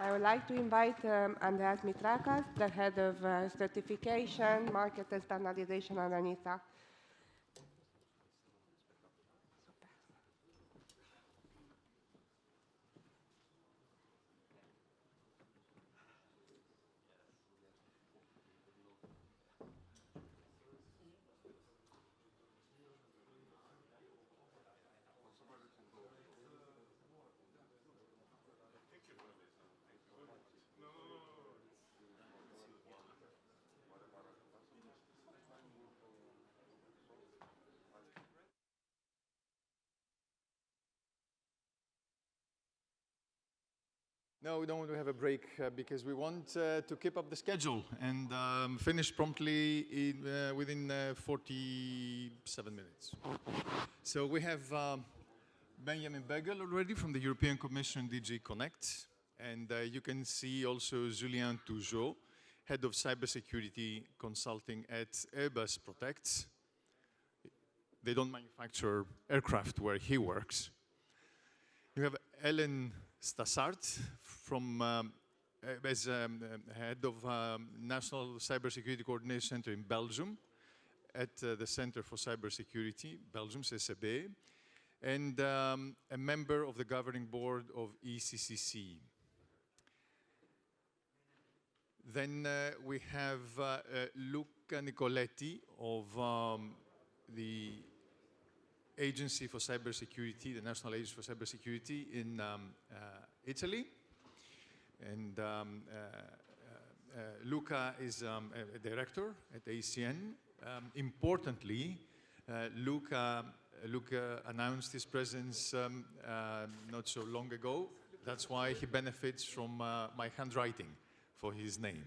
I would like to invite Andreas MITRAKAS, the head of certification, market and standardization at ENISA. No, we don't want to have a break because we want to keep up the schedule and finish promptly within 47 minutes. So we have Benjamin BOEGEL already from the European Commission DG Connect. And you can see also Julien TOUZEAU, head of cybersecurity consulting at Airbus Protects. They don't manufacture aircraft where he works. You have Ellen STASSART from as head of National Cybersecurity Coordination Center in Belgium at the Center for Cybersecurity, Belgium, CCB, and a member of the governing board of ECCC. Then we have Luca Nicoletti of the Agency for Cybersecurity, the National Agency for Cybersecurity in Italy. And Luca is a director at ACN. Importantly, Luca announced his presence not so long ago. That's why he benefits from my handwriting for his name.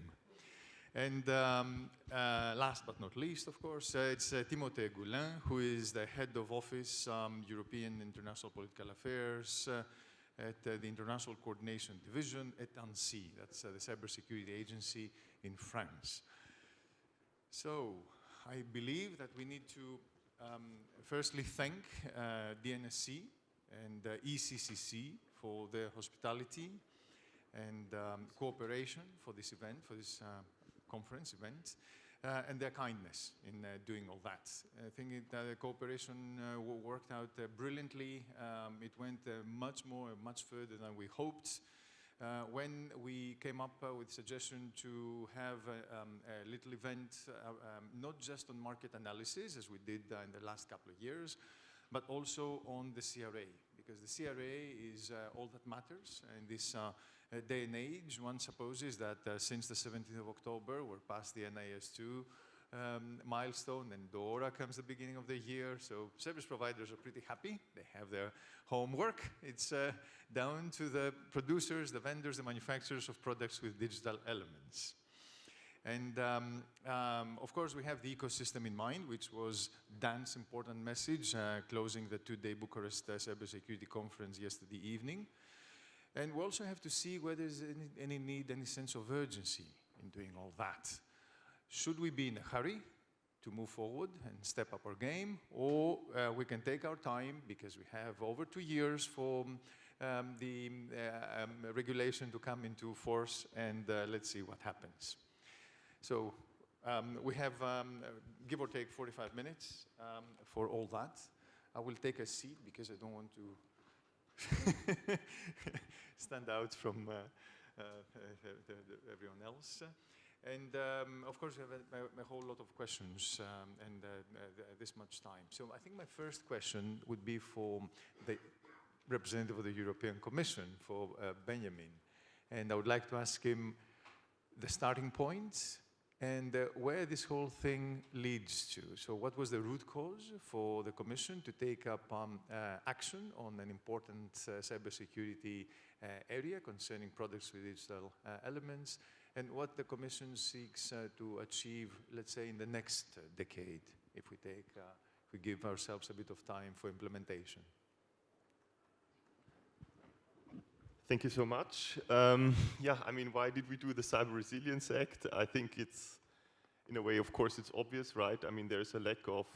And last but not least, of course, it's Timothee GOULAIN, who is the head of office, European International Political Affairs at the International Coordination Division at ANSSI. That's the cybersecurity agency in France. So I believe that we need to firstly thank DNSC and ECCC for their hospitality and cooperation for this event, for this conference event, and their kindness in doing all that. I think the cooperation worked out brilliantly. It went much further than we hoped. When we came up with the suggestion to have a little event, not just on market analysis, as we did in the last couple of years, but also on the CRA, because the CRA is all that matters in this day and age. One supposes that since the 17th of October, we're past the NIS2 milestone, and DORA comes the beginning of the year. So service providers are pretty happy. They have their homework. It's down to the producers, the vendors, the manufacturers of products with digital elements. And of course, we have the ecosystem in mind, which was Dan's important message, closing the two-day Bucharest Cybersecurity Conference yesterday evening. And we also have to see whether there's any need, any sense of urgency in doing all that. Should we be in a hurry to move forward and step up our game, or we can take our time because we have over 2 years for the regulation to come into force, and let's see what happens. So we have, give or take, 45 minutes for all that. I will take a seat because I don't want to stand out from everyone else. And of course, we have a whole lot of questions and this much time. So I think my first question would be for the representative of the European Commission, for Benjamin. And I would like to ask him the starting points and where this whole thing leads to. So what was the root cause for the Commission to take up action on an important cybersecurity area concerning products with digital elements, and what the Commission seeks to achieve, let's say, in the next decade, if we give ourselves a bit of time for implementation. Thank you so much. Yeah, I mean, why did we do the Cyber Resilience Act? I think it's, in a way, of course, it's obvious, right? I mean, there's a lack of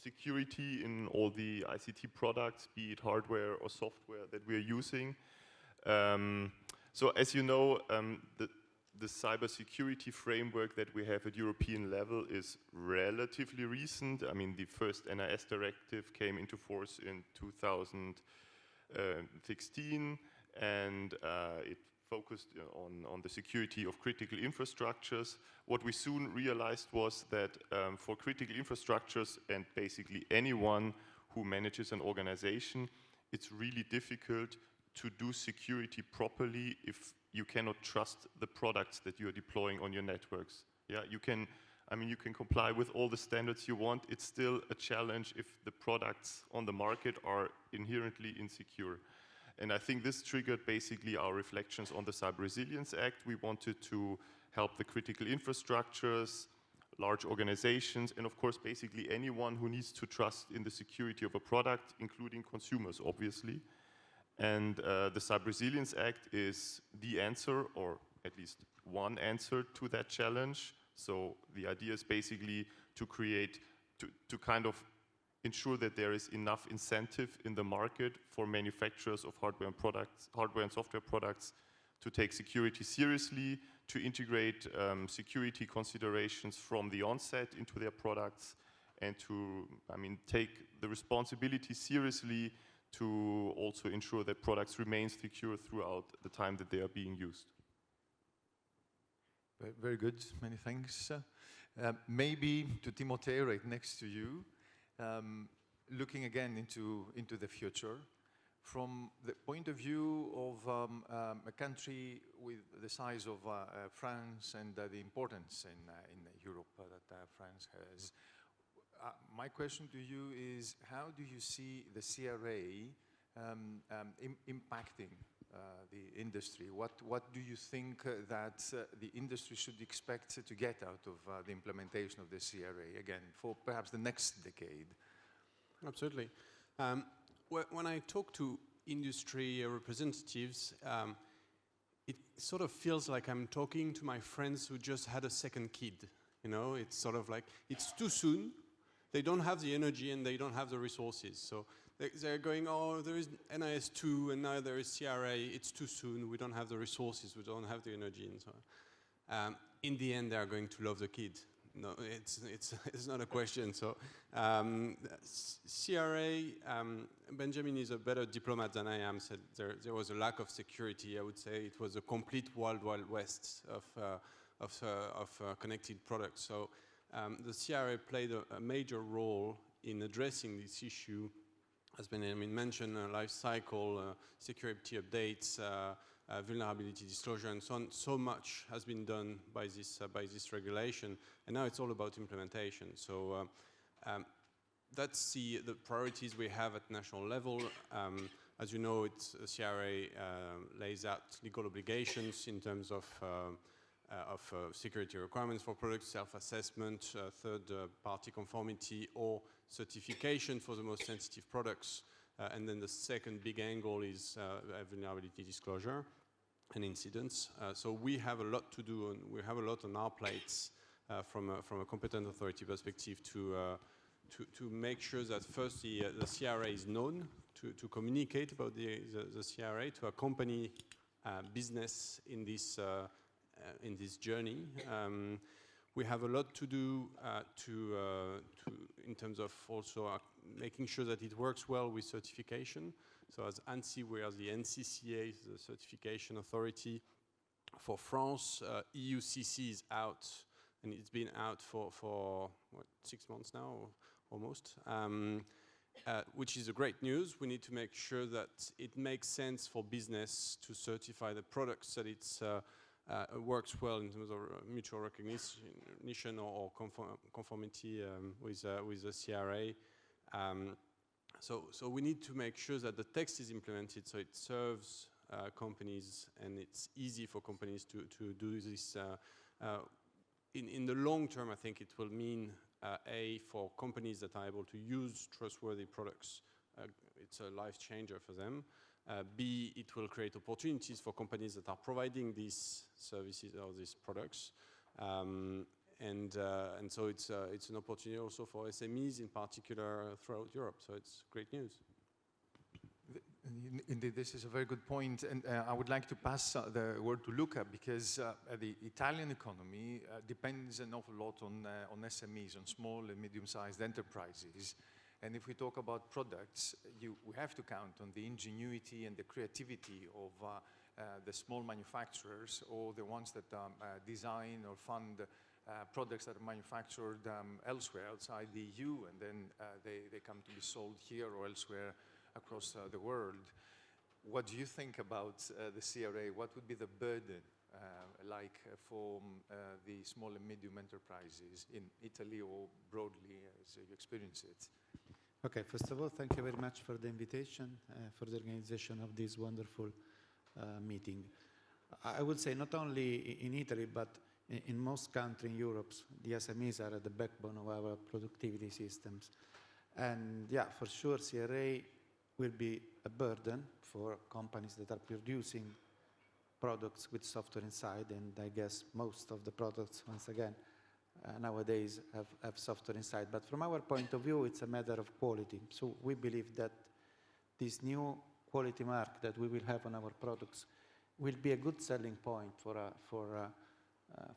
security in all the ICT products, be it hardware or software that we're using. So as you know, the cybersecurity framework that we have at European level is relatively recent. I mean, the first NIS directive came into force in 2016, and it focused on the security of critical infrastructures. What we soon realized was that for critical infrastructures and basically anyone who manages an organization, it's really difficult to do security properly if you cannot trust the products that you're deploying on your networks. Yeah, you can comply with all the standards you want. It's still a challenge if the products on the market are inherently insecure. And I think this triggered basically our reflections on the Cyber Resilience Act. We wanted to help the critical infrastructures, large organizations, and of course basically anyone who needs to trust in the security of a product, including consumers, obviously. And the Cyber Resilience Act is the answer, or at least one answer to that challenge. So the idea is basically to create, to kind of ensure that there is enough incentive in the market for manufacturers of hardware and software products to take security seriously, to integrate security considerations from the onset into their products, and to, take the responsibility seriously to also ensure that products remain secure throughout the time that they are being used. Very good, many thanks. Maybe to Timothée, right next to you, looking again into the future, from the point of view of a country with the size of France and the importance in Europe that France has. My question to you is, how do you see the CRA impacting the industry? What do you think that the industry should expect to get out of the implementation of the CRA, again, for perhaps the next decade? Absolutely. When I talk to industry representatives, it sort of feels like I'm talking to my friends who just had a second kid. You know, it's sort of like, it's too soon. They don't have the energy and they don't have the resources. So they're going, oh, there is NIS2 and now there is CRA. It's too soon. We don't have the resources. We don't have the energy and so on. In the end, they are going to love the kid. No, it's not a question. So CRA, Benjamin is a better diplomat than I am. Said there was a lack of security. I would say it was a complete wild west of connected products. So the CRA played a major role in addressing this issue. As Benjamin mentioned, life cycle, security updates, vulnerability disclosure, and so on. So much has been done by this regulation, and now it's all about implementation. So that's the priorities we have at national level. As you know, CRA lays out legal obligations in terms of security requirements for products, self-assessment, third-party conformity, or certification for the most sensitive products. And then the second big angle is vulnerability disclosure and incidents. So we have a lot to do, and we have a lot on our plates from a competent authority perspective to make sure that first the CRA is known, to communicate about the CRA, to accompany business in this journey. We have a lot to do in terms of also making sure that it works well with certification. So as ANSSI, we are the NCCA, the certification authority. For France, ECCC is out, and it's been out for what, 6 months now, or almost, which is a great news. We need to make sure that it makes sense for business to certify the products, that it's works well in terms of mutual recognition or conformity with the CRA. So we need to make sure that the text is implemented so it serves companies and it's easy for companies to do this. In the long term, I think it will mean for companies that are able to use trustworthy products, it's a life changer for them. B, it will create opportunities for companies that are providing these services or these products. And so it's an opportunity also for SMEs in particular throughout Europe. So it's great news. Indeed, this is a very good point, and I would like to pass the word to Luca, because the Italian economy depends an awful lot on SMEs, on small and medium-sized enterprises. And if we talk about products, we have to count on the ingenuity and the creativity of the small manufacturers, or the ones that design or fund products that are manufactured elsewhere, outside the EU, and then they come to be sold here or elsewhere across the world. What do you think about the CRA? What would be the burden for the small and medium enterprises in Italy or broadly as you experience it? Okay, first of all, thank you very much for the invitation, for the organization of this wonderful meeting. I would say not only in Italy, but in most countries in Europe, the SMEs are at the backbone of our productivity systems. And yeah, for sure, CRA will be a burden for companies that are producing products with software inside, and I guess most of the products, once again, nowadays have software inside. But from our point of view, it's a matter of quality. So we believe that this new quality mark that we will have on our products will be a good selling point for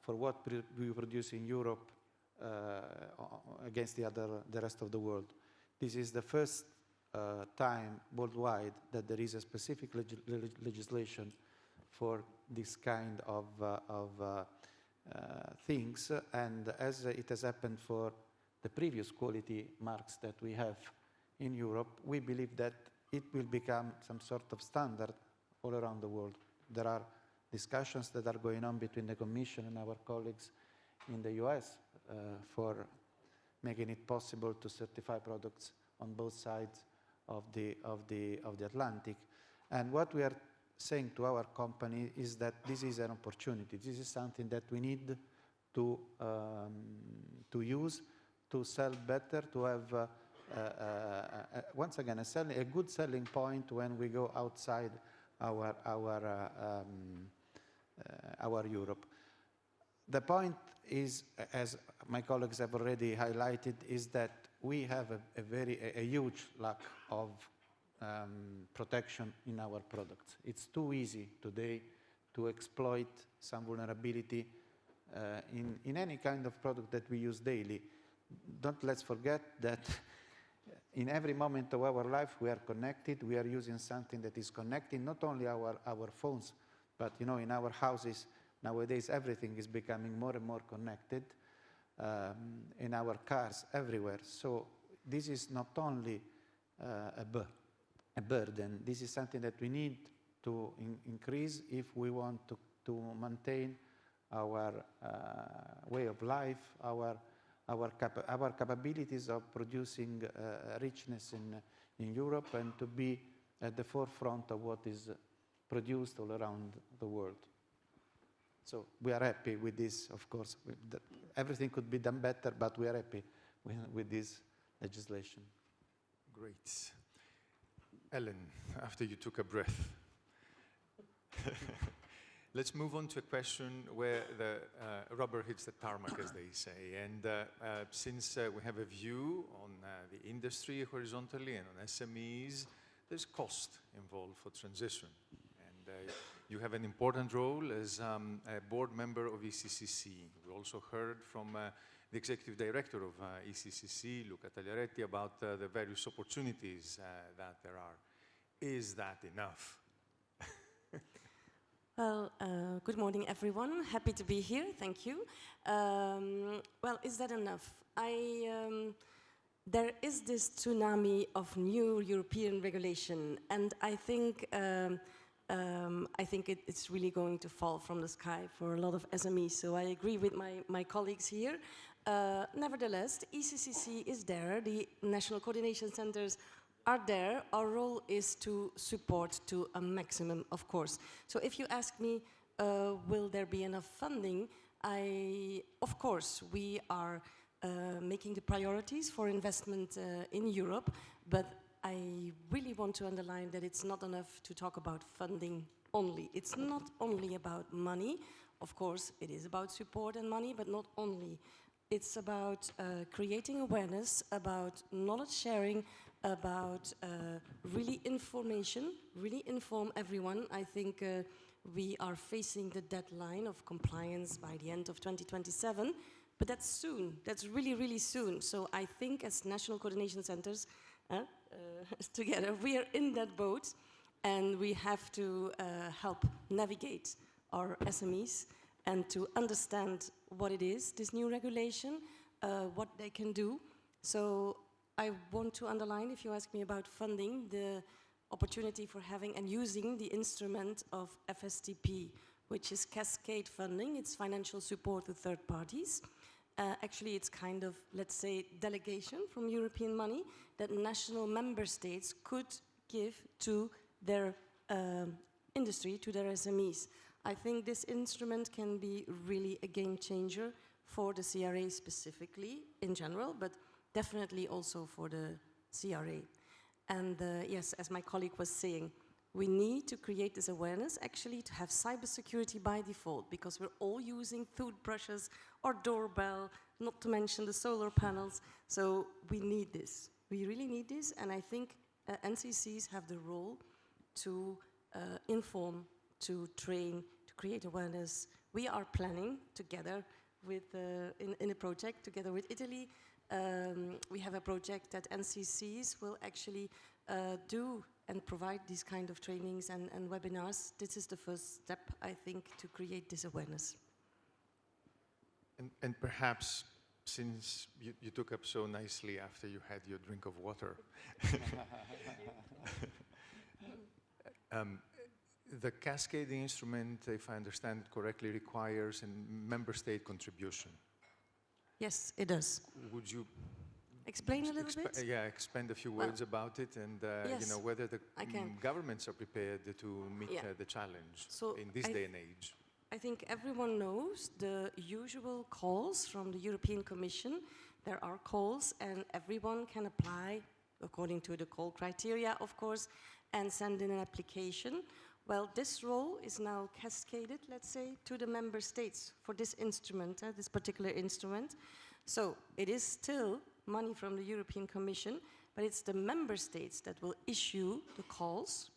what we produce in Europe against the rest of the world. This is the first time worldwide that there is a specific legislation for this kind of things, and as it has happened for the previous quality marks that we have in Europe, we believe that it will become some sort of standard all around the world. There are discussions that are going on between the Commission and our colleagues in the US for making it possible to certify products on both sides of the Atlantic. And what we are saying to our company is that this is an opportunity. This is something that we need to use, to sell better, to have, once again, a good selling point when we go outside our Europe. The point is, as my colleagues have already highlighted, is that we have a huge lack of protection in our products. It's too easy today to exploit some vulnerability in any kind of product that we use daily. Let's forget that in every moment of our life we are connected. We are using something that is connecting not only our phones, but in our houses nowadays everything is becoming more and more connected. In our cars, everywhere. So this is not only a burden, this is something that we need to increase if we want to maintain our way of life, our capabilities of producing richness in Europe, and to be at the forefront of what is produced all around the world. So we are happy with this, of course. Everything could be done better, but we are happy with this legislation. Great. Ellen, after you took a breath. Let's move on to a question where the rubber hits the tarmac, as they say. And since we have a view on the industry horizontally and on SMEs, there's cost involved for transition. And you have an important role as a board member of ECCC. We also heard from the executive director of ECCC, Luca Tagliaretti, about the various opportunities that there are. Is that enough? Well, good morning, everyone. Happy to be here. Thank you. Well, is that enough? There is this tsunami of new European regulation, and I think it's really going to fall from the sky for a lot of SMEs. So I agree with my colleagues here. Nevertheless, the ECCC is there. The national coordination centers are there. Our role is to support to a maximum, of course. So if you ask me, will there be enough funding? Of course, we are making the priorities for investment in Europe, but I really want to underline that it's not enough to talk about funding only. It's not only about money. Of course, it is about support and money, but not only. It's about creating awareness, about knowledge sharing, about really inform everyone. I think we are facing the deadline of compliance by the end of 2027, but that's soon. That's really, really soon. So I think as national coordination centers, together, we are in that boat, and we have to help navigate our SMEs and to understand what it is, this new regulation, what they can do. So I want to underline, if you ask me about funding, the opportunity for having and using the instrument of FSTP, which is cascade funding. It's financial support to third parties. Actually, it's kind of, let's say, delegation from European money that national member states could give to their industry, to their SMEs. I think this instrument can be really a game changer for the CRA specifically, in general, but definitely also for the CRA. And yes, as my colleague was saying, we need to create this awareness, actually, to have cybersecurity by default, because we're all using toothbrushes or doorbell, not to mention the solar panels. So we need this. We really need this, and I think NCCs have the role to inform, to train, to create awareness. We are planning together with, in a project together with Italy. We have a project that NCCs will actually do and provide these kind of trainings and webinars. This is the first step, I think, to create this awareness. And perhaps, since you took up so nicely after you had your drink of water, the cascading instrument, if I understand correctly, requires a member state contribution. Yes, it does. Would you explain a little bit? Yeah, expand a few words about it, and yes, you know, whether the governments are prepared to meet the challenge in this day and age. I think everyone knows the usual calls from the European Commission. There are calls, and everyone can apply according to the call criteria, of course, and send in an application. Well, this role is now cascaded, let's say, to the member states for this instrument, this particular instrument. So it is still money from the European Commission, but it's the member states that will issue the calls,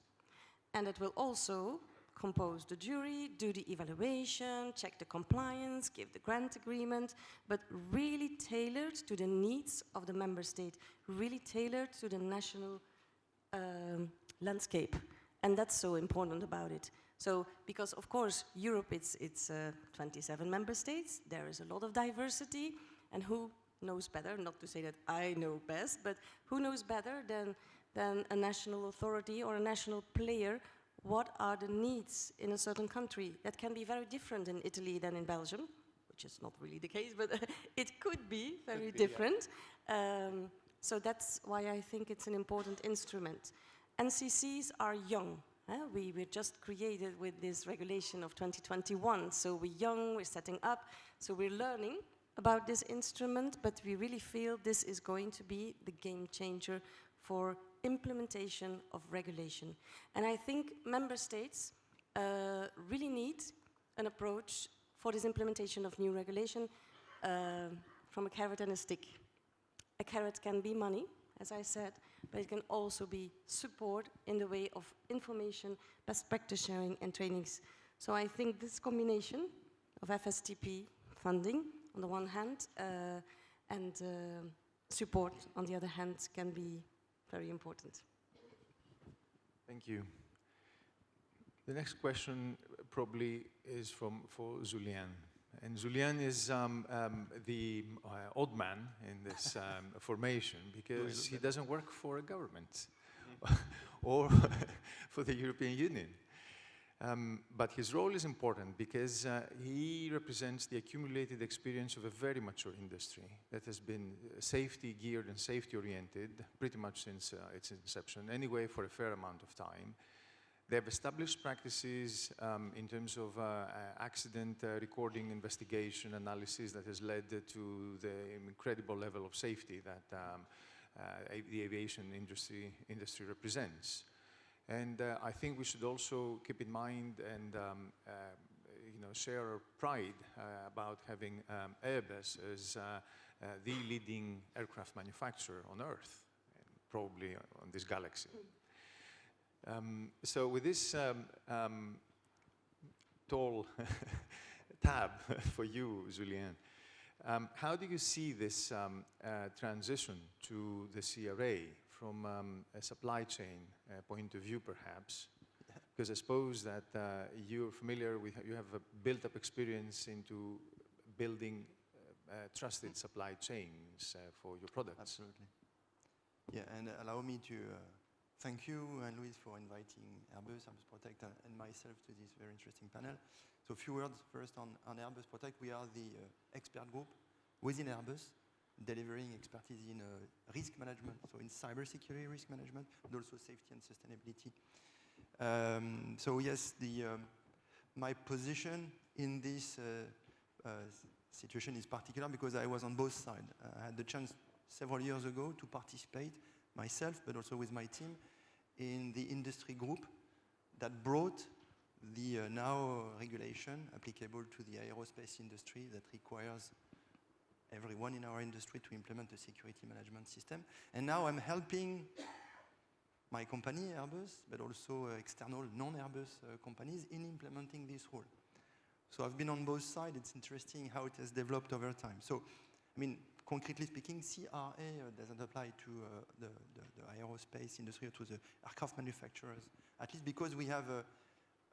and that will also compose the jury, do the evaluation, check the compliance, give the grant agreement, but really tailored to the needs of the member state, really tailored to the national landscape. And that's so important about it. So, because of course, Europe, it's 27 member states, there is a lot of diversity, and who knows better, not to say that I know best, but who knows better than a national authority or a national player, what are the needs in a certain country? That can be very different in Italy than in Belgium, which is not really the case, but it could be very different. Yeah. So that's why I think it's an important instrument. NCCs are young. We were just created with this regulation of 2021, so we're young, we're setting up, so we're learning about this instrument, but we really feel this is going to be the game changer for implementation of regulation. And I think member states really need an approach for this implementation of new regulation from a carrot and a stick. A carrot can be money, as I said, but it can also be support in the way of information, best practice sharing, and trainings. So I think this combination of FSTP funding on the one hand and support on the other hand can be very important. Thank you. The next question probably is for Julien. And Julien is the odd man in this formation because he doesn't work for a government or for the European Union. But his role is important because he represents the accumulated experience of a very mature industry that has been safety geared and safety oriented pretty much since its inception, anyway, for a fair amount of time. They have established practices in terms of accident recording, investigation, analysis that has led to the incredible level of safety that the aviation industry represents. And I think we should also keep in mind and share our pride about having Airbus as the leading aircraft manufacturer on Earth, and probably on this galaxy. So with this tall tab for you, Julien, how do you see this transition to the CRA from a supply chain point of view, perhaps? Because I suppose that you're familiar with, you have a built-up experience into building trusted supply chains for your products. Absolutely. Yeah, and allow me to thank you and Louise for inviting Airbus Protect, and myself to this very interesting panel. So a few words first on Airbus Protect. We are the expert group within Airbus, delivering expertise in risk management, so in cybersecurity risk management, but also safety and sustainability. So yes, my position in this situation is particular because I was on both sides. I had the chance several years ago to participate myself, but also with my team, in the industry group that brought the now regulation applicable to the aerospace industry that requires everyone in our industry to implement a security management system. And now I'm helping my company, Airbus, but also external non-Airbus companies in implementing this rule. So I've been on both sides. It's interesting how it has developed over time. So, I mean, concretely speaking, CRA doesn't apply to the aerospace industry or to the aircraft manufacturers, at least because we have a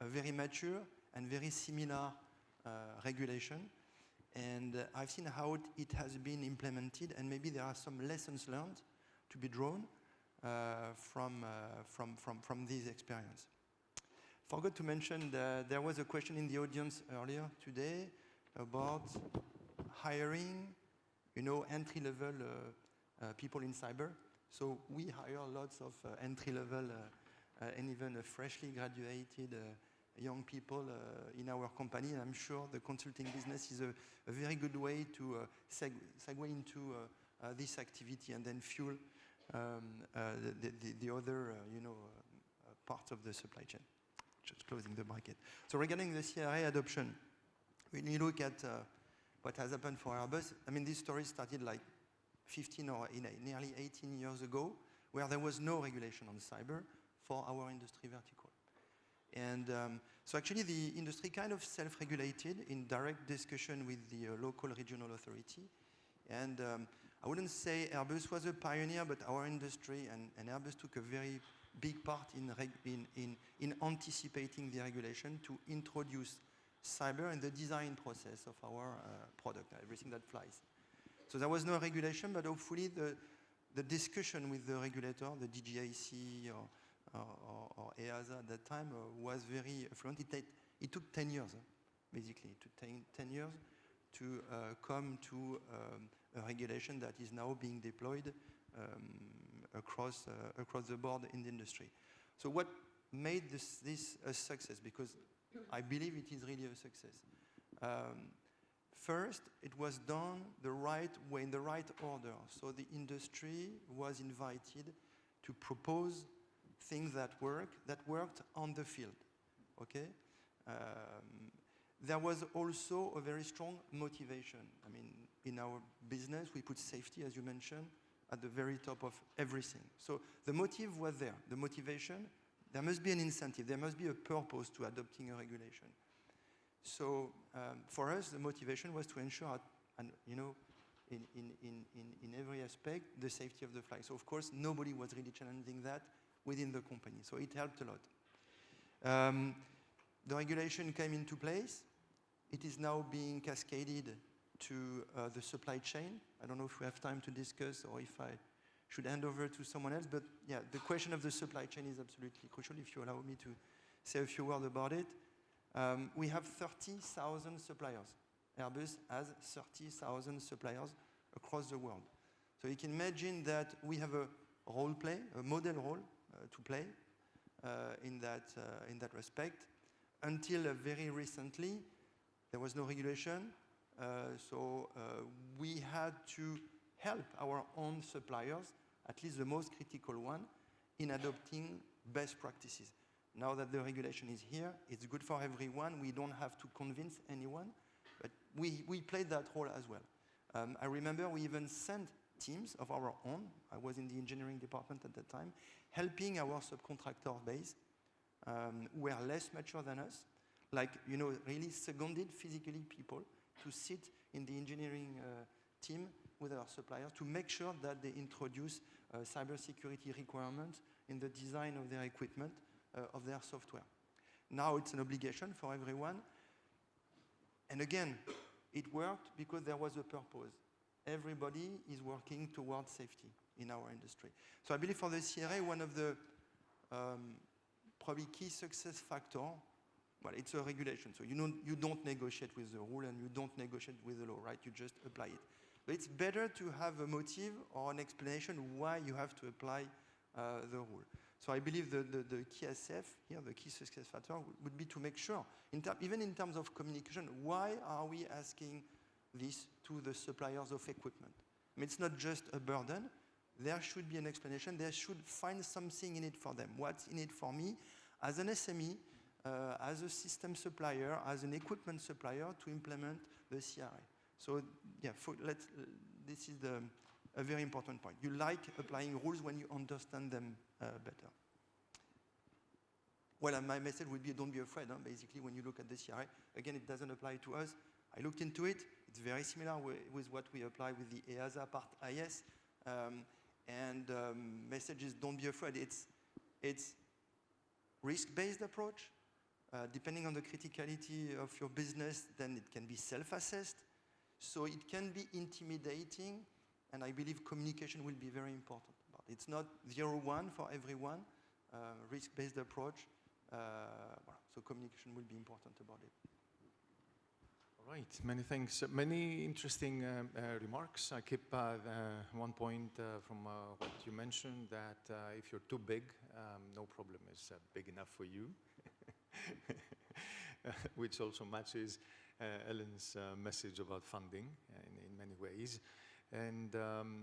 very mature and very similar regulation. And I've seen how it has been implemented, and maybe there are some lessons learned to be drawn from this experience. Forgot to mention that there was a question in the audience earlier today about hiring, you know, entry-level people in cyber. So we hire lots of entry-level and even freshly graduated young people in our company. And I'm sure the consulting business is a very good way to segue into this activity and then fuel the other, parts of the supply chain. Just closing the bracket. So regarding the CRA adoption, when you look at what has happened for Airbus, I mean, this story started like 15 or nearly 18 years ago, where there was no regulation on cyber for our industry vertical. And so actually the industry kind of self-regulated in direct discussion with the local regional authority. And I wouldn't say Airbus was a pioneer, but our industry and Airbus took a very big part in anticipating the regulation to introduce cyber in the design process of our product, everything that flies. So there was no regulation, but hopefully the discussion with the regulator, the DGAC or EASA at that time was very fluent. It took 10 years, basically. It took 10 years to come to a regulation that is now being deployed across the board in the industry. So what made this a success? Because I believe it is really a success. First, it was done the right way, in the right order. So the industry was invited to propose things that worked on the field, okay? There was also a very strong motivation. I mean, in our business, we put safety, as you mentioned, at the very top of everything. So the motive was there, the motivation. There must be an incentive. There must be a purpose to adopting a regulation. So for us, the motivation was to ensure, in every aspect, the safety of the flight. So of course, nobody was really challenging that within the company. So it helped a lot. The regulation came into place. It is now being cascaded to the supply chain. I don't know if we have time to discuss or if I should hand over to someone else, but yeah, the question of the supply chain is absolutely crucial. If you allow me to say a few words about it. We have 30,000 suppliers. Airbus has 30,000 suppliers across the world. So you can imagine that we have a role play, a model role to play in that respect. Until very recently, there was no regulation. So we had to help our own suppliers, at least the most critical one, in adopting best practices. Now that the regulation is here, it's good for everyone. We don't have to convince anyone, but we played that role as well. I remember we even sent teams of our own. I was in the engineering department at the time, helping our subcontractor base who were less mature than us, like, you know, really seconded physically people to sit in the engineering team with our suppliers to make sure that they introduce cybersecurity requirements in the design of their equipment, of their software. Now it's an obligation for everyone. And again, it worked because there was a purpose. Everybody is working towards safety in our industry. So I believe for the CRA, one of the probably key success factor, well, it's a regulation. So you don't negotiate with the rule and you don't negotiate with the law, right? You just apply it. But it's better to have a motive or an explanation why you have to apply the rule. So I believe the key SF here, the key success factor, would be to make sure, even in terms of communication, why are we asking this to the suppliers of equipment? I mean, it's not just a burden. There should be an explanation. They should find something in it for them. What's in it for me as an SME, as a system supplier, as an equipment supplier to implement the CRA? So yeah, this is a very important point. You like applying rules when you understand them better. Well, my message would be don't be afraid, basically, when you look at the CRA. Again, it doesn't apply to us. I looked into it. It's very similar with what we apply with the EASA Part IS. Message is don't be afraid. It's risk-based approach. Depending on the criticality of your business, then it can be self-assessed. So it can be intimidating, and I believe communication will be very important. But it's not 0-1 for everyone, risk-based approach. So communication will be important about it. All right, many thanks. Many interesting remarks. I keep one point from what you mentioned, that if you're too big, no problem is big enough for you, which also matches Ellen's message about funding in many ways. And the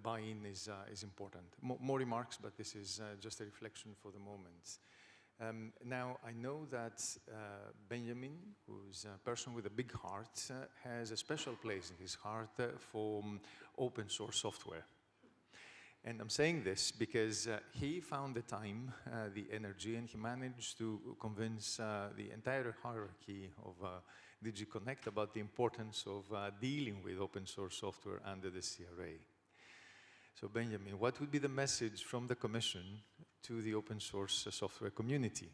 buy-in is important. More remarks, but this is just a reflection for the moment. Now, I know that Benjamin, who's a person with a big heart, has a special place in his heart for open source software. And I'm saying this because he found the time, the energy, and he managed to convince the entire hierarchy of DG Connect about the importance of dealing with open source software under the CRA. So Benjamin, what would be the message from the Commission to the open source software community?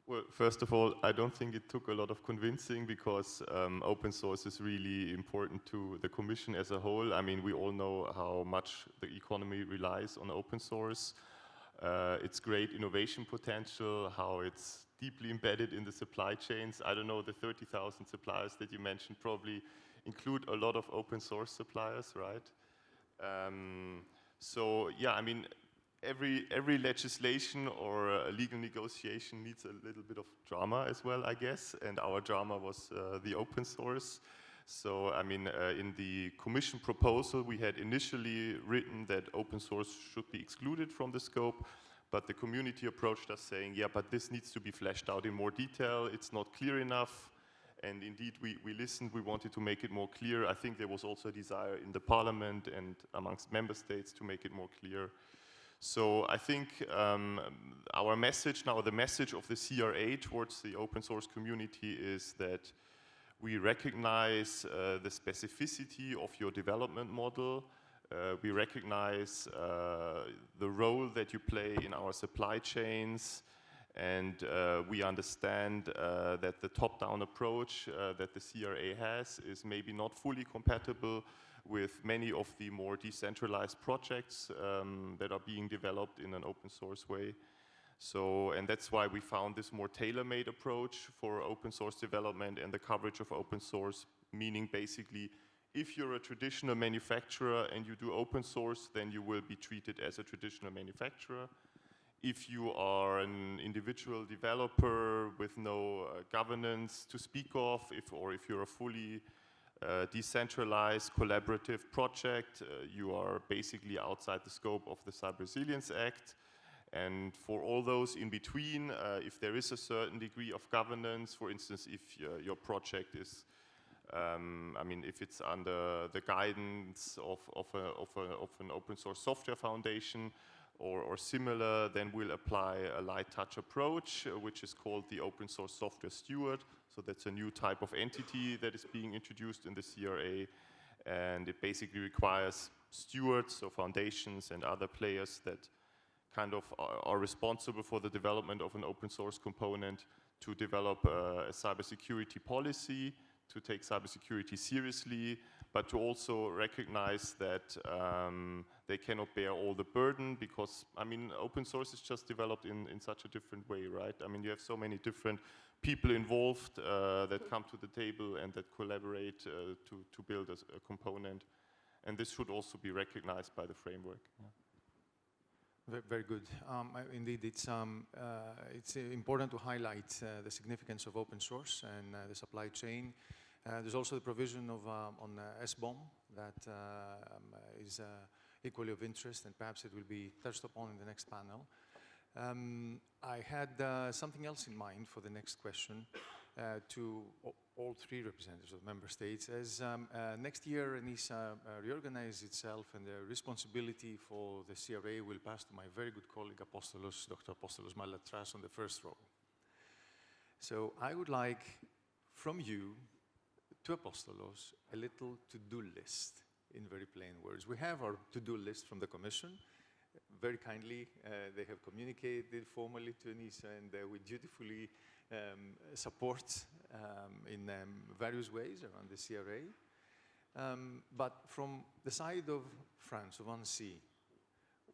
Well, first of all, I don't think it took a lot of convincing, because open source is really important to the Commission as a whole. I mean, we all know how much the economy relies on open source. It's great innovation potential, how it's deeply embedded in the supply chains. I don't know, the 30,000 suppliers that you mentioned probably include a lot of open source suppliers, right? So yeah, I mean, every legislation or legal negotiation needs a little bit of drama as well, I guess, and our drama was the open source. So, I mean, in the Commission proposal, we had initially written that open source should be excluded from the scope, but the community approached us saying, yeah, but this needs to be fleshed out in more detail, it's not clear enough. And indeed, we listened, we wanted to make it more clear. I think there was also a desire in the Parliament and amongst member states to make it more clear. So I think our message now, the message of the CRA towards the open source community is that we recognize the specificity of your development model. We recognize the role that you play in our supply chains. And we understand that the top-down approach that the CRA has is maybe not fully compatible with many of the more decentralized projects that are being developed in an open source way. So, and that's why we found this more tailor-made approach for open source development and the coverage of open source, meaning basically, if you're a traditional manufacturer and you do open source, then you will be treated as a traditional manufacturer. If you are an individual developer with no governance to speak of, or if you're a fully decentralized collaborative project, you are basically outside the scope of the Cyber Resilience Act. And for all those in between, if there is a certain degree of governance, for instance, if your project is I mean, if it's under the guidance of an open source software foundation or similar, then we'll apply a light touch approach, which is called the open source software steward. So that's a new type of entity that is being introduced in the CRA, and it basically requires stewards, so foundations and other players that kind of are responsible for the development of an open source component to develop a cybersecurity policy, to take cybersecurity seriously, but to also recognize that they cannot bear all the burden because, I mean, open source is just developed in such a different way, right? I mean, you have so many different people involved that come to the table and that collaborate to build a component. And this should also be recognized by the framework. Yeah. Very good. Indeed, it's important to highlight the significance of open source and the supply chain. There's also the provision of on SBOM that is equally of interest, and perhaps it will be touched upon in the next panel. I had something else in mind for the next question to all three representatives of member states. As next year ENISA reorganizes itself and the responsibility for the CRA will pass to my very good colleague Apostolos, Dr. Apostolos Malatras on the first row. So I would like from you to Apostolos a little to-do list in very plain words. We have our to-do list from the Commission. Very kindly, they have communicated formally to ENISA, and we dutifully support in various ways around the CRA. But from the side of France, of ANSSI,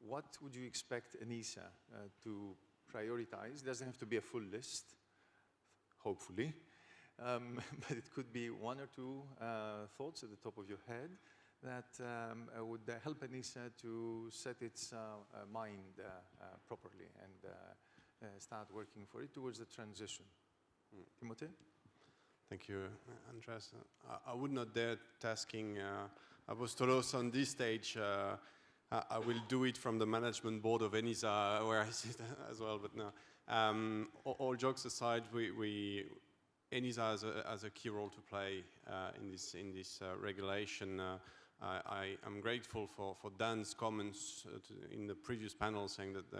what would you expect ENISA to prioritize? It doesn't have to be a full list, hopefully, but it could be one or two thoughts at the top of your head that would help ENISA to set its mind properly and start working for it towards the transition. Timothée? Thank you, Andreas. I would not dare tasking Apostolos on this stage. I will do it from the management board of ENISA, where I sit as well, but no. All jokes aside, ENISA has a key role to play in this regulation. I am grateful for Dan's comments in the previous panel saying that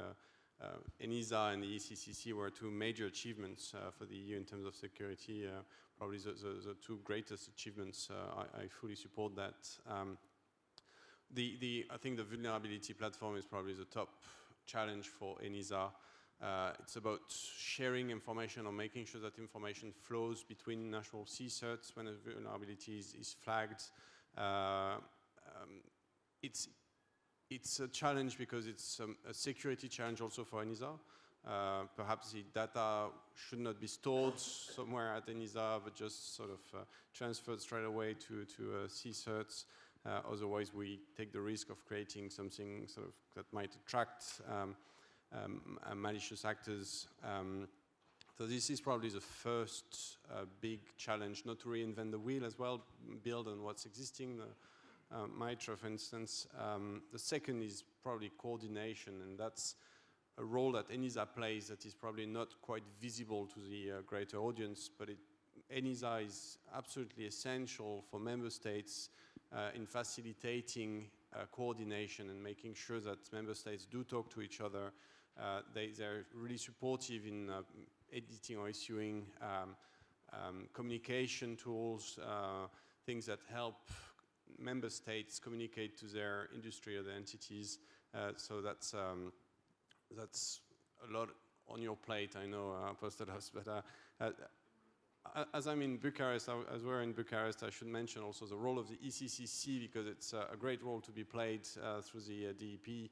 ENISA and the ECCC were two major achievements for the EU in terms of security, probably the two greatest achievements. I fully support that. I think the vulnerability platform is probably the top challenge for ENISA. It's about sharing information or making sure that information flows between national CSIRTs when a vulnerability is flagged. It's a challenge because it's a security challenge also for ENISA. Perhaps the data should not be stored somewhere at ENISA, but just sort of transferred straight away to CSIRTs. Otherwise, we take the risk of creating something sort of that might attract malicious actors. So this is probably the first big challenge, not to reinvent the wheel as well, build on what's existing, MITRA, for instance. The second is probably coordination, and that's a role that ENISA plays that is probably not quite visible to the greater audience, but ENISA is absolutely essential for member states in facilitating coordination and making sure that member states do talk to each other. They're really supportive in editing or issuing communication tools, things that help member states communicate to their industry or their entities. So that's a lot on your plate, I know, Apostolos, but as I'm in Bucharest, as we're in Bucharest, I should mention also the role of the ECCC, because it's a great role to be played through the DEP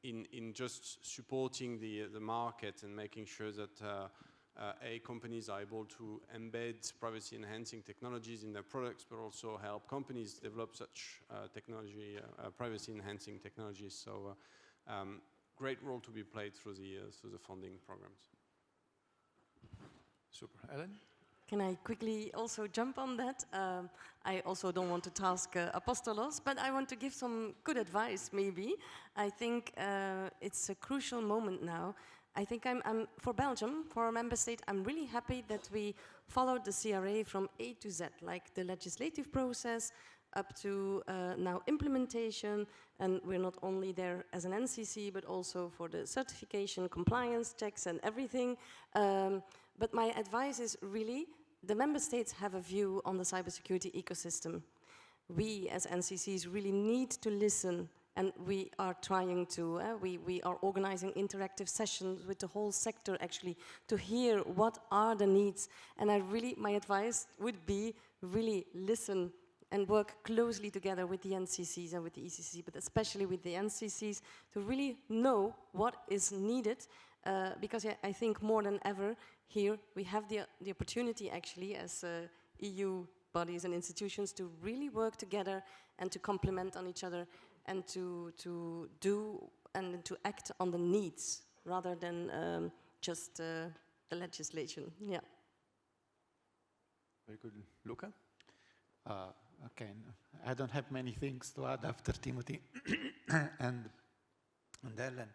in just supporting the market and making sure that companies are able to embed privacy-enhancing technologies in their products, but also help companies develop such technology, privacy-enhancing technologies. So, great role to be played through the funding programs. Super. Ellen? Can I quickly also jump on that? I also don't want to task Apostolos, but I want to give some good advice, maybe. I think it's a crucial moment now I think for Belgium, for a member state, I'm really happy that we followed the CRA from A to Z, like the legislative process up to now implementation, and we're not only there as an NCC, but also for the certification, compliance checks and everything. But my advice is really, the member states have a view on the cybersecurity ecosystem. We as NCCs really need to listen, and we are trying to, we are organizing interactive sessions with the whole sector actually to hear what are the needs. And my advice would be really listen and work closely together with the NCCs and with the ECCC, but especially with the NCCs to really know what is needed, because I think more than ever here we have the opportunity actually as EU bodies and institutions to really work together and to complement on each other and to do and to act on the needs rather than just the legislation. Yeah. Very good. Luca? Okay, I don't have many things to add after Timothy and Ellen.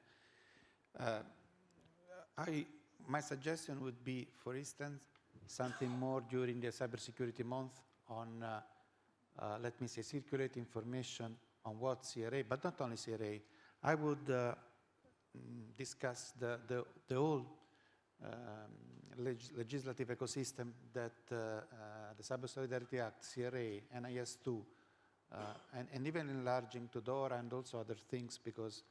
My suggestion would be, for instance, something more during the cybersecurity month on, let me say, circulate information on what CRA, but not only CRA. I would discuss the whole legislative ecosystem that the Cyber Solidarity Act, CRA, NIS2, and even enlarging to DORA and also other things, because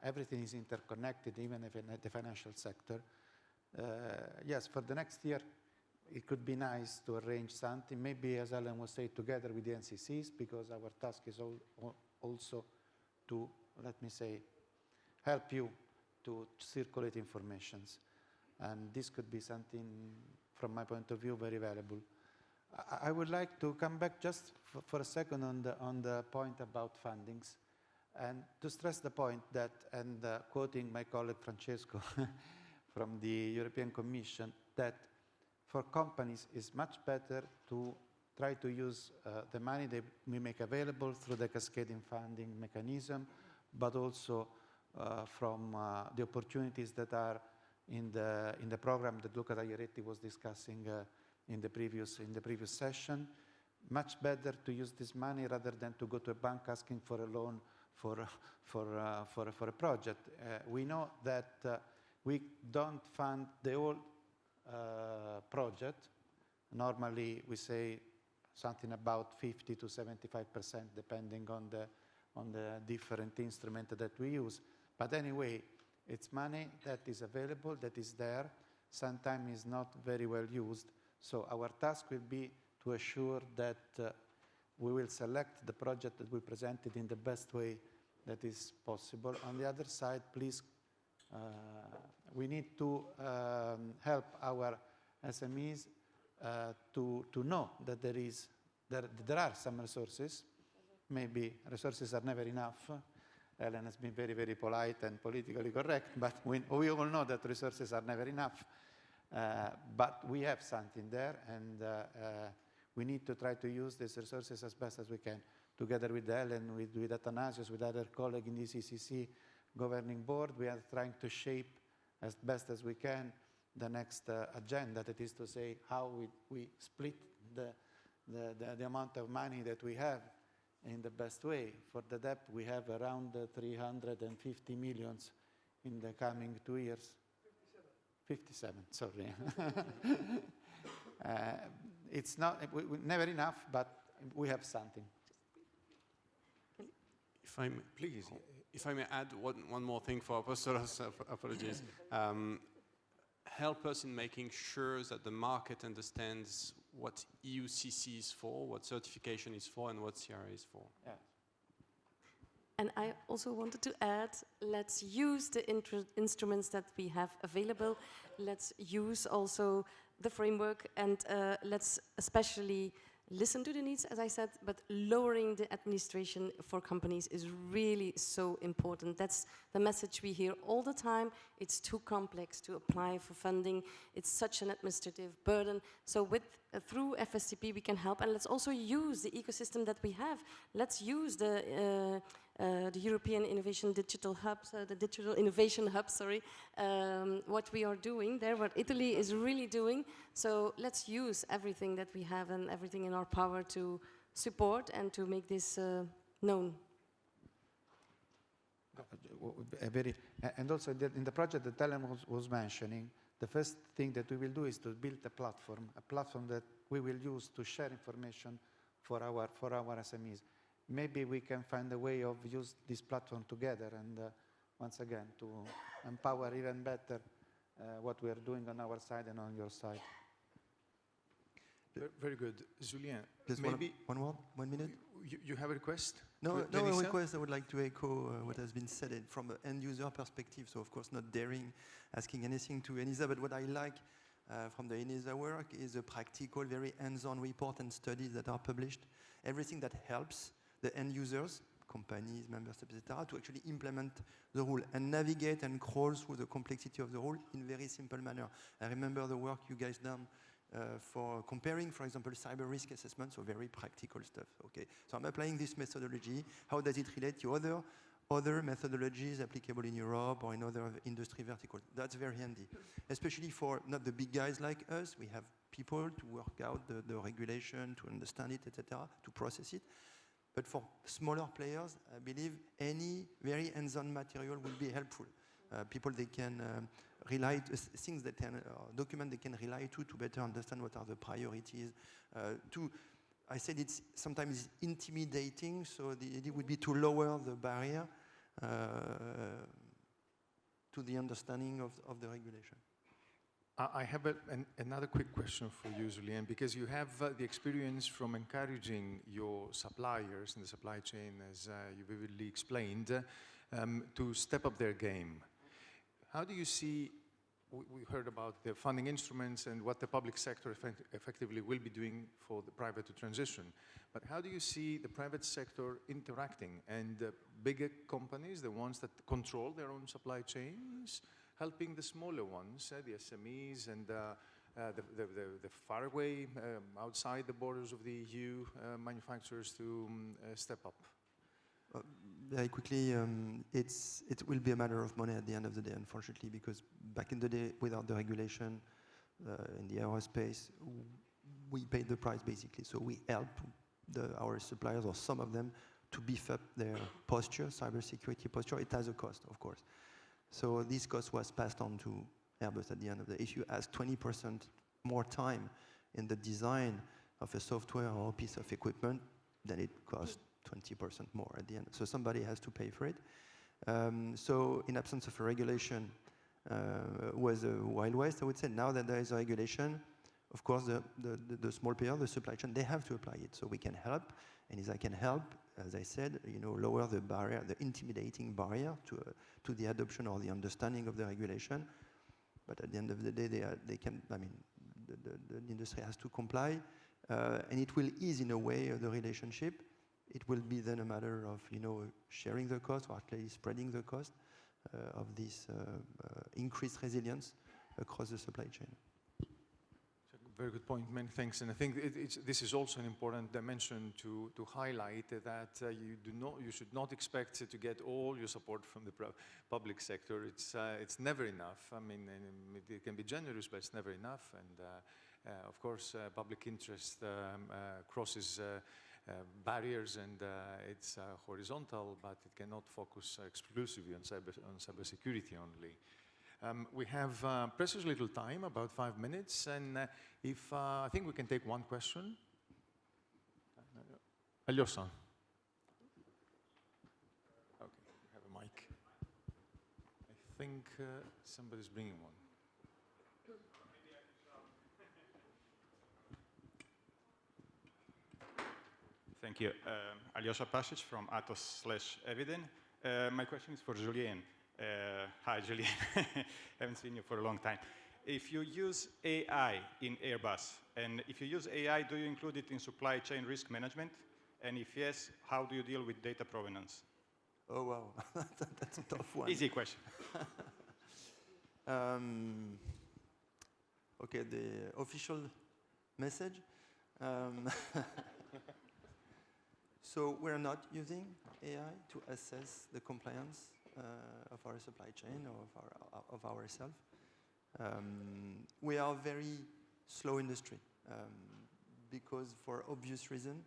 everything is interconnected, even if in the financial sector. Yes, for the next year, it could be nice to arrange something, maybe, as Ellen was saying, together with the NCCs, because our task is also to, let me say, help you to circulate informations. And this could be something, from my point of view, very valuable. I would like to come back just for a second on the point about fundings, and to stress the point that, and quoting my colleague Francesco from the European Commission, that for companies it's much better to try to use the money that we make available through the cascading funding mechanism, but also from the opportunities that are in the program that Luca Taglieretti was discussing in the previous session. Much better to use this money rather than to go to a bank asking for a loan for a project. We know that we don't fund the whole project. Normally we say something about 50 to 75%, depending on the different instrument that we use. But anyway, it's money that is available, that is there, sometimes is not very well used. So our task will be to assure that we will select the project that we presented in the best way that is possible. On the other side, please, we need to help our SMEs to know that there are some resources. Maybe resources are never enough. Ellen has been very, very polite and politically correct, but we all know that resources are never enough. But we have something there, and we need to try to use these resources as best as we can, together with Ellen, with Athanasios, with other colleagues in the ECCC governing board. We are trying to shape as best as we can the next agenda, that is to say, how we split the amount of money that we have in the best way. For the debt, we have around 350 million in the coming 2 years. 57, sorry. It's not never enough, but we have something. If I may add one more thing for Apostolos, apologies. Help us in making sure that the market understands what EUCC is for, what certification is for, and what CRA is for. Yeah. And I also wanted to add, let's use the instruments that we have available. Let's use also the framework, and let's especially listen to the needs, as I said, but lowering the administration for companies is really so important. That's the message we hear all the time. It's too complex to apply for funding. It's such an administrative burden. So through FSCP we can help, and let's also use the ecosystem that we have. Let's use the the European Innovation Digital Hubs, the Digital Innovation Hub, sorry, what we are doing there, what Italy is really doing. So let's use everything that we have and everything in our power to support and to make this known. And also in the project that Ellen was mentioning, the first thing that we will do is to build a platform that we will use to share information for our SMEs. Maybe we can find a way of use this platform together and once again to empower even better what we are doing on our side and on your side. Very good. Julien, Just maybe one word, 1 minute? you have a request? No, to no ENISA? request. I would like to echo what has been said from an end user perspective. So, of course, not daring asking anything to ENISA, but what I like from the ENISA work is a practical, very hands-on report and studies that are published. Everything that helps the end users, companies, member states, etc., to actually implement the rule and navigate and crawl through the complexity of the rule in very simple manner. I remember the work you guys done for comparing, for example, cyber risk assessment, so very practical stuff. Okay, so I'm applying this methodology. How does it relate to other methodologies applicable in Europe or in other industry verticals? That's very handy, especially for not the big guys like us. We have people to work out the regulation, to understand it, etc., to process it. But for smaller players, I believe any very hands-on material will be helpful. People they can rely to, things that can, document they can rely to better understand what are the priorities. I said it's sometimes intimidating, so the idea would be to lower the barrier to the understanding of the regulation. I have another quick question for you, Julien, because you have the experience from encouraging your suppliers in the supply chain, as you vividly explained, to step up their game. How do you see, we heard about the funding instruments and what the public sector effectively will be doing for the private to transition, but how do you see the private sector interacting and bigger companies, the ones that control their own supply chains, helping the smaller ones, the SMEs and the faraway, outside the borders of the EU manufacturers to step up? Very quickly, it will be a matter of money at the end of the day, unfortunately, because back in the day, without the regulation in the aerospace, we paid the price basically. So we help our suppliers, or some of them, to beef up their posture, cybersecurity posture. It has a cost, of course. So this cost was passed on to Airbus at the end of the day. If you ask 20% more time in the design of a software or a piece of equipment, then it costs 20% more at the end. So somebody has to pay for it. So in absence of a regulation, was a Wild West, I would say. Now that there is a regulation, of course, the small player, the supply chain, they have to apply it. So we can help, and ENISA can help, as I said, lower the barrier, the intimidating barrier to the adoption or the understanding of the regulation. But at the end of the day, they can. I mean, the industry has to comply, and it will ease in a way the relationship. It will be then a matter of sharing the cost, or at least spreading the cost of this increased resilience across the supply chain. Very good point, many thanks. And I think this is also an important dimension to highlight, that you should not expect to get all your support from the public sector. It's never enough. I mean, it can be generous, but it's never enough. And of course, public interest crosses barriers, and it's horizontal, but it cannot focus exclusively on cybersecurity only. We have precious little time, about 5 minutes, and if I think we can take one question. Alyosha. Okay, we have a mic. I think somebody's bringing one. Thank you. Alyosha Pasic from Atos/Eviden. My question is for Julien. Hi, Julien. Haven't seen you for a long time. If you use AI in Airbus, and if you use AI, do you include it in supply chain risk management? And if yes, how do you deal with data provenance? Oh, wow. That's a tough one. Easy question. Okay, the official message. So we're not using AI to assess the compliance of our supply chain or of ourselves. We are a very slow industry because for obvious reason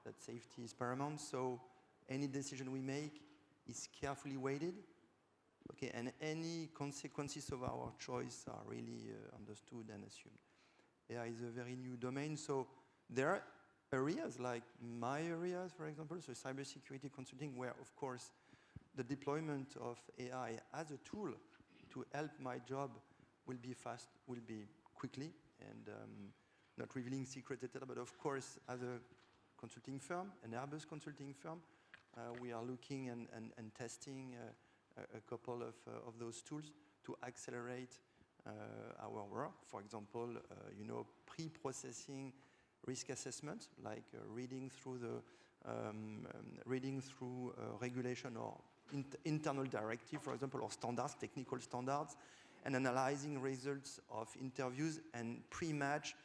that safety is paramount. So any decision we make is carefully weighted. Okay, and any consequences of our choice are really understood and assumed. AI is a very new domain, so there are areas like my areas, for example, so cybersecurity consulting, where of course the deployment of AI as a tool to help my job will be fast, will be quickly, and not revealing secret data, but of course as a consulting firm, an Airbus consulting firm, we are looking and testing a couple of those tools to accelerate our work. For example, pre-processing risk assessment, like reading through regulation or internal directive, for example, or standards, technical standards, and analyzing results of interviews and pre-match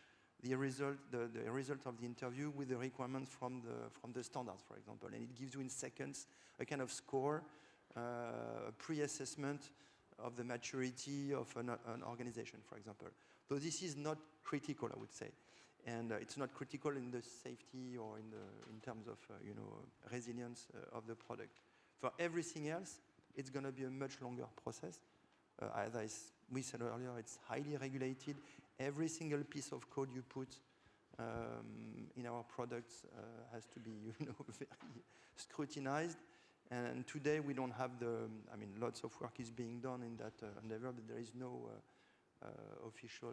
the result of the interview with the requirements from the standards, for example, and it gives you in seconds a kind of score. Pre-assessment of the maturity of an organization, for example. So this is not critical, I would say, and it's not critical in the safety or in terms of resilience of the product. For everything else, it's going to be a much longer process. As we said earlier, it's highly regulated. Every single piece of code you put in our products has to be very scrutinized. And today we don't have lots of work is being done in that endeavor, but there is no official,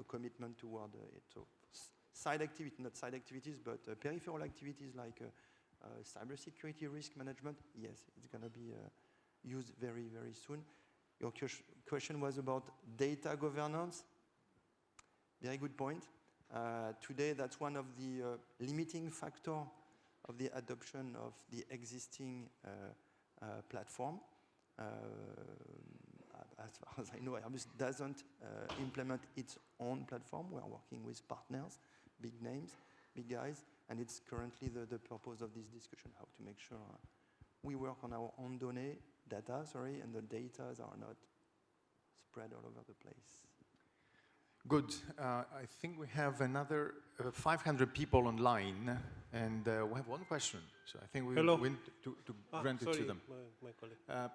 commitment toward it. So side activity, not side activities, but peripheral activities like cybersecurity risk management, yes, it's going to be used very, very soon. Your question was about data governance. Very good point. Today, that's one of the limiting factors of the adoption of the existing platform. As far as I know, Airbus doesn't implement its own platform. We are working with partners, big names, big guys, and it's currently the purpose of this discussion, how to make sure we work on our own data, and the data are not spread all over the place. Good. I think we have another 500 people online, and we have one question. So I think we went to grant it to them. My colleague.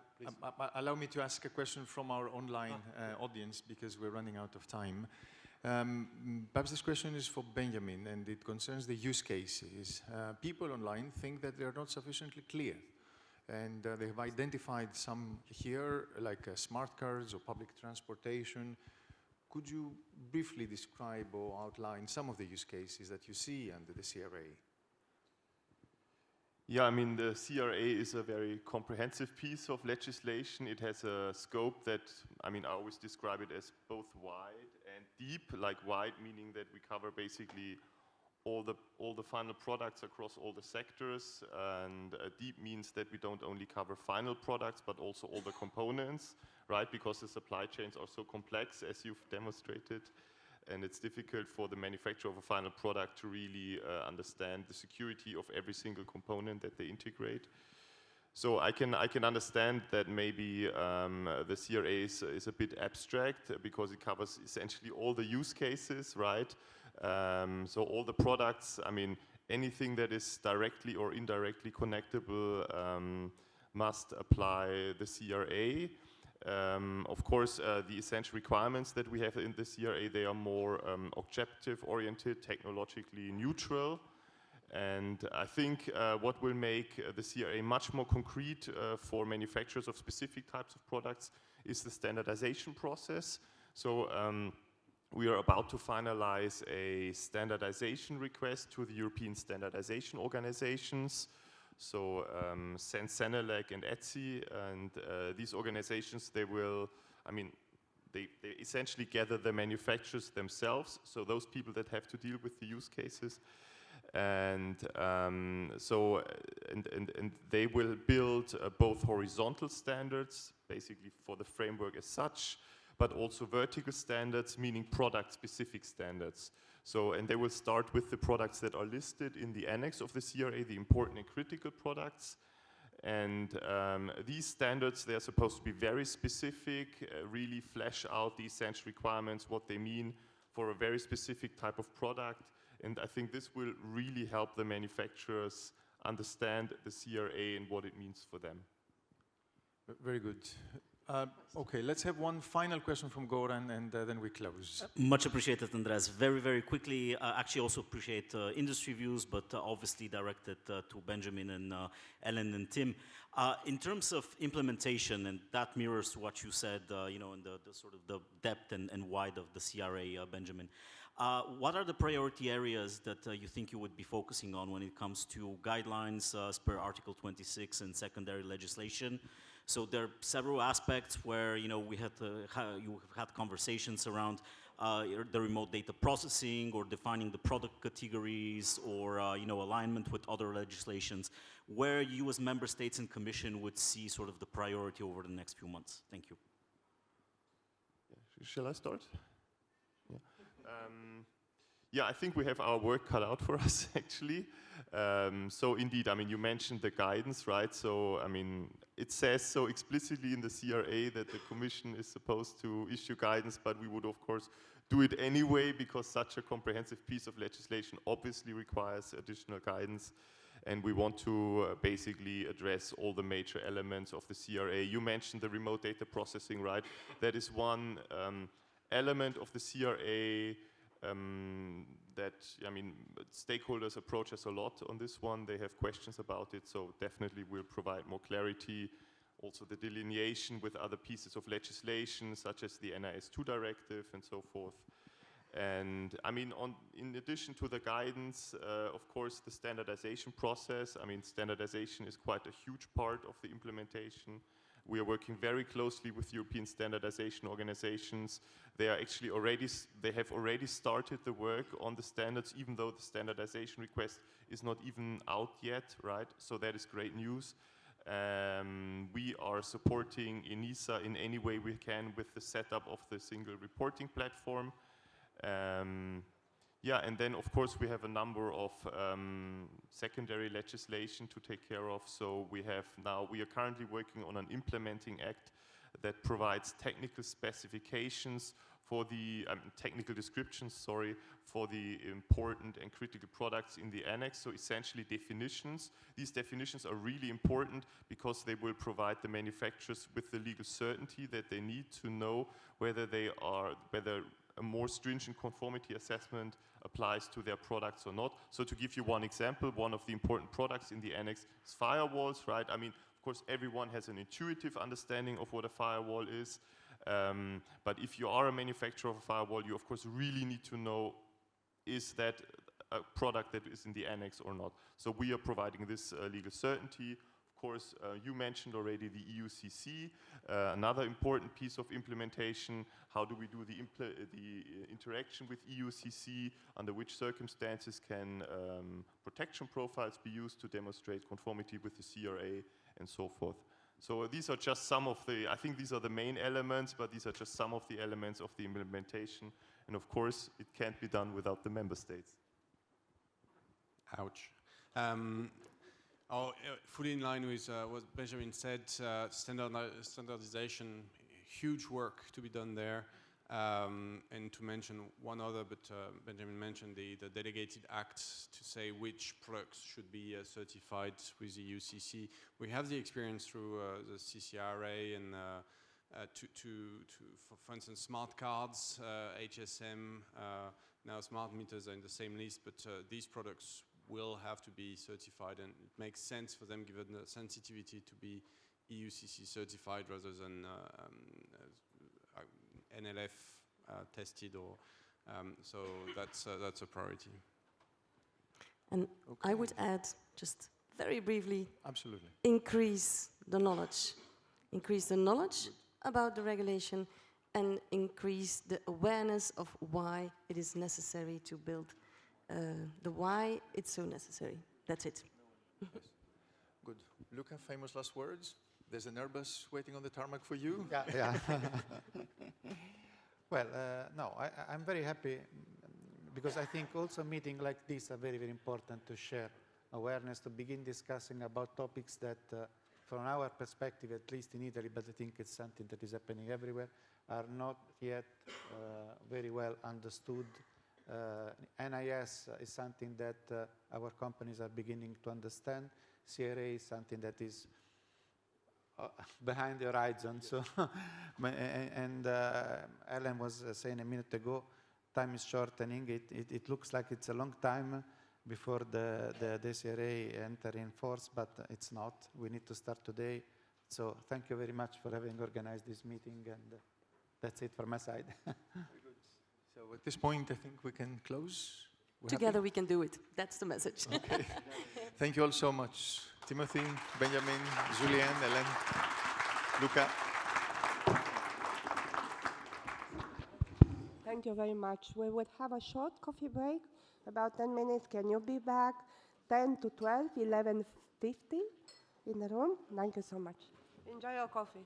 Allow me to ask a question from our online audience, because we're running out of time. Perhaps this question is for Benjamin, and it concerns the use cases. People online think that they're not sufficiently clear, and they have identified some here, like smart cards or public transportation. Could you briefly describe or outline some of the use cases that you see under the CRA? Yeah, the CRA is a very comprehensive piece of legislation. It has a scope that, I always describe it as both wide and deep, like wide meaning that we cover basically all the final products across all the sectors, and deep means that we don't only cover final products, but also all the components, right? Because the supply chains are so complex, as you've demonstrated, and it's difficult for the manufacturer of a final product to really understand the security of every single component that they integrate. So I can understand that maybe the CRA is a bit abstract because it covers essentially all the use cases, right? So all the products, anything that is directly or indirectly connectable must apply the CRA. Of course, the essential requirements that we have in the CRA, they are more objective-oriented, technologically neutral. And I think what will make the CRA much more concrete for manufacturers of specific types of products is the standardization process. So we are about to finalize a standardization request to the European standardization organizations. So Senelec and ANSSI, and these organizations, they will, they essentially gather the manufacturers themselves, so those people that have to deal with the use cases. And they will build both horizontal standards, basically for the framework as such, but also vertical standards, meaning product-specific standards. So, and they will start with the products that are listed in the annex of the CRA, the important and critical products. And these standards, they're supposed to be very specific, really flesh out the essential requirements, what they mean for a very specific type of product. And I think this will really help the manufacturers understand the CRA and what it means for them. Very good. Okay, let's have one final question from Goran, and then we close. Much appreciated, Andreas. Very, very quickly, actually also appreciate industry views, but obviously directed to Benjamin and Ellen and Tim. In terms of implementation, and that mirrors what you said, you know, in the sort of the depth and wide of the CRA, Benjamin. What are the priority areas that you think you would be focusing on when it comes to guidelines as per Article 26 and secondary legislation? So there are several aspects where, you know, we had you have had conversations around the remote data processing or defining the product categories or, you know, alignment with other legislations, where you as member states and commission would see sort of the priority over the next few months. Thank you. Yeah. Shall I start? Yeah. Yeah, I think we have our work cut out for us, actually. So indeed, I mean, you mentioned the guidance, right? So, I mean, it says so explicitly in the CRA that the Commission is supposed to issue guidance, but we would, of course, do it anyway because such a comprehensive piece of legislation obviously requires additional guidance. And we want to basically address all the major elements of the CRA. You mentioned the remote data processing, right? That is one element of the CRA that, I mean, stakeholders approach us a lot on this one. They have questions about it, so definitely we'll provide more clarity. Also the delineation with other pieces of legislation, such as the NIS2 directive and so forth. And I mean, in addition to the guidance, of course, the standardization process. I mean, standardization is quite a huge part of the implementation. We are working very closely with European standardization organizations. They are actually they have already started the work on the standards, even though the standardization request is not even out yet, right? So that is great news. We are supporting ENISA in any way we can with the setup of the single reporting platform. Yeah, and then of course we have a number of secondary legislation to take care of. So we are currently working on an implementing act that provides technical specifications for the technical descriptions, sorry, for the important and critical products in the annex. So essentially definitions. These definitions are really important because they will provide the manufacturers with the legal certainty that they need to know whether a more stringent conformity assessment applies to their products or not. So to give you one example, one of the important products in the annex is firewalls, right? I mean, of course, everyone has an intuitive understanding of what a firewall is. But if you are a manufacturer of a firewall, you of course really need to know, is that a product that is in the annex or not? So we are providing this legal certainty. Of course, you mentioned already the ECCC, another important piece of implementation. How do we do the interaction with ECCC? Under which circumstances can protection profiles be used to demonstrate conformity with the CRA and so forth? So these are just some of I think these are the main elements, but these are just some of the elements of the implementation. And of course, it can't be done without the member states. Ouch. Fully in line with what Benjamin said, standardization, huge work to be done there. And to mention one other, but Benjamin mentioned the delegated acts to say which products should be certified with the UCC. We have the experience through the CCRA and for instance, smart cards, HSM, now smart meters are in the same list, but these products will have to be certified, and it makes sense for them, given the sensitivity, to be EUCC certified rather than NLF tested, or so that's a priority. And okay. I would add, just very briefly, absolutely, increase the knowledge about the regulation, and increase the awareness of why it is necessary to build. The why it's so necessary. That's it. Good. Luca, famous last words? There's an Airbus waiting on the tarmac for you. Yeah, yeah. Well, no, I'm very happy because I think also meetings like this are very, very important to share awareness, to begin discussing about topics that, from our perspective, at least in Italy, but I think it's something that is happening everywhere, are not yet very well understood. NIS is something that our companies are beginning to understand. CRA is something that is behind the horizon. So, and Ellen was saying a minute ago, time is shortening. It looks like it's a long time before the CRA enter in force, but it's not. We need to start today. So thank you very much for having organized this meeting, and that's it from my side. So at this point, I think we can close. We're Together happy? we can do it. That's the message. Okay. Thank you all so much. Timothy, Benjamin, Julien, Hélène, Luca. Thank you very much. We would have a short coffee break, about 10 minutes. Can you be back 10 to 12, 11:50 in the room? Thank you so much. Enjoy your coffee.